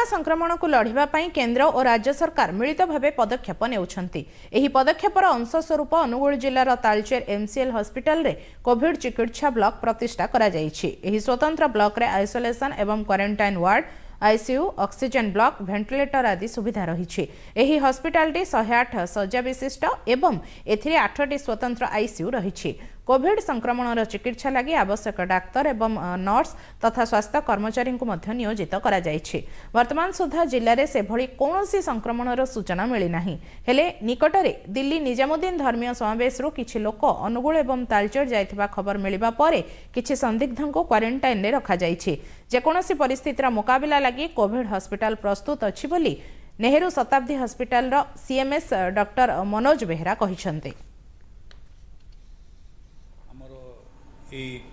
संक्रमण को लड़िबा पई केंद्र और राज्य सरकार मिलित भावे पदक्षेप नेउछंती। एही पदक्षेपर अंश स्वरूप अनुगुल जिल्लार तालचेर एमसीएल हॉस्पिटल रे कोविड चिकित्सा ब्लॉक प्रतिष्ठा करा जायछि। एही स्वतंत्र ब्लॉक रे आइसोलेशन एवं quarantine ward, ICU, oxygen block, ventilator आदि सुविधा रही। एही हॉस्पिटलटी 108 शज्या विशिष्ट एवं एथिरे 8टी स्वतंत्र आईसीयू रही। कोविड संक्रमण चिकित्सा लगी आवश्यक डाक्तर एवं नर्स तथा स्वास्थ्य कर्मचारी को मध्य नियोजित करा जायछि। वर्तमान सुधा जिले में से भली कौनसी संक्रमण सूचना मिली नहीं। हेले निकटरे दिल्ली निजामुद्दीन धर्मीय समावेश किछि लोक अनुगुल एवं तालचेर जाइथिबा खबर मिलिबा परे किछि संदिग्धों को क्वारंटाइन रे रखा जायछि। जेकोनोसी परिस्थितिर मुकाबिला लगी कोविड हॉस्पिटल प्रस्तुत अछि बोली नेहरू शताब्दी हॉस्पिटल रो सीएमएस डॉक्टर मनोज बेहरा कहिसंते।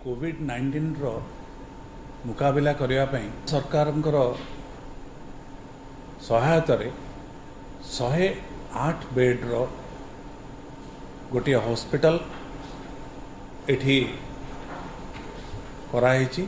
कोविड-19 रो मुकाबिला करिया पई सरकारंकर सहायता रे 108 बेड रो गोटे हॉस्पिटल एठी कराई छी।